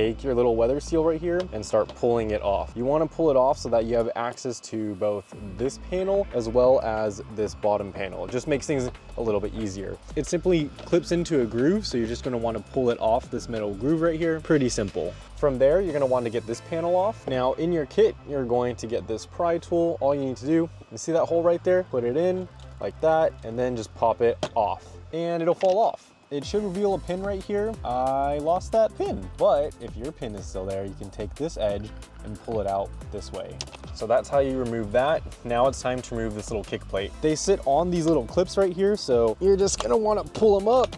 take your little weather seal right here and start pulling it off. You want to pull it off so that you have access to both this panel as well as this bottom panel. It just makes things a little bit easier. It simply clips into a groove, so you're just going to want to pull it off this metal groove right here. Pretty simple. From there, you're going to want to get this panel off. Now in your kit, you're going to get this pry tool. All you need to do, you see that hole right there? Put it in like that, and then just pop it off, and it'll fall off. It should reveal a pin right here. I lost that pin, but if your pin is still there, you can take this edge and pull it out this way. So that's how you remove that. Now it's time to remove this little kick plate. They sit on these little clips right here, so you're just gonna want to pull them up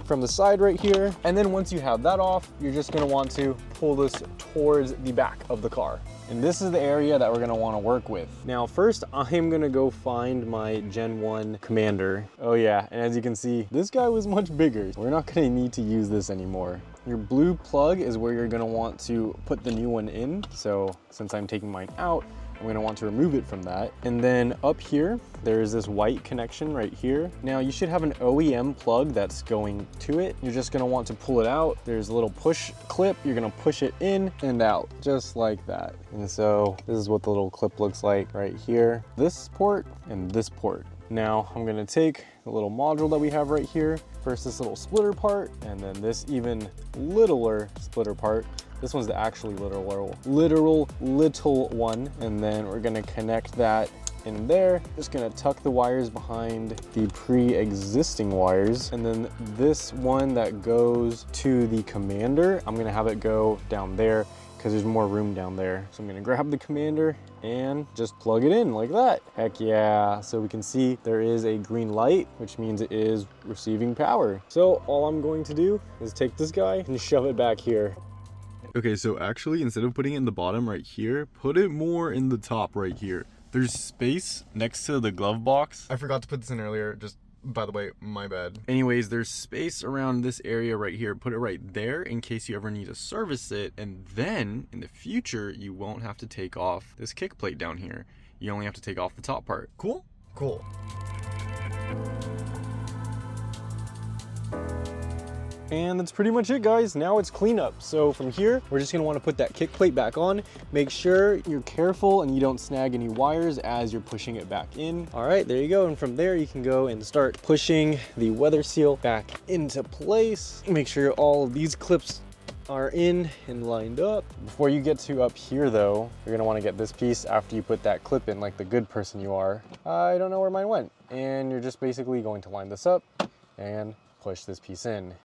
from the side right here. And then once you have that off, you're just gonna want to pull this towards the back of the car. And this is the area that we're gonna wanna work with. Now first, I'm gonna go find my Gen 1 Commander. Oh yeah, and as you can see, this guy was much bigger. We're not gonna need to use this anymore. Your blue plug is where you're gonna want to put the new one in. So since I'm taking mine out, I'm gonna want to remove it from that. And then up here, there's this white connection right here. Now you should have an OEM plug that's going to it. You're just gonna want to pull it out. There's a little push clip. You're gonna push it in and out, just like that. And so this is what the little clip looks like right here. This port and this port. Now I'm gonna take the little module that we have right here. First this little splitter part, and then this even littler splitter part. This one's the actually literal little one. And then we're gonna connect that in there. Just gonna tuck the wires behind the pre-existing wires. And then this one that goes to the Commander, I'm gonna have it go down there because there's more room down there. So I'm gonna grab the Commander and just plug it in like that. Heck yeah. So we can see there is a green light, which means it is receiving power. So all I'm going to do is take this guy and shove it back here. Okay, so actually, instead of putting it in the bottom right here, put it more in the top right here. There's space next to the glove box. I forgot to put this in earlier, just by the way, my bad. Anyways, there's space around this area right here. Put it right there in case you ever need to service it. And then in the future, you won't have to take off this kick plate down here. You only have to take off the top part. Cool? Cool. And that's pretty much it, guys. Now it's cleanup. So from here, we're just gonna wanna put that kick plate back on. Make sure you're careful and you don't snag any wires as you're pushing it back in. All right, there you go. And from there, you can go and start pushing the weather seal back into place. Make sure all of these clips are in and lined up. Before you get to up here though, you're gonna wanna get this piece after you put that clip in like the good person you are. I don't know where mine went. And you're just basically going to line this up and push this piece in.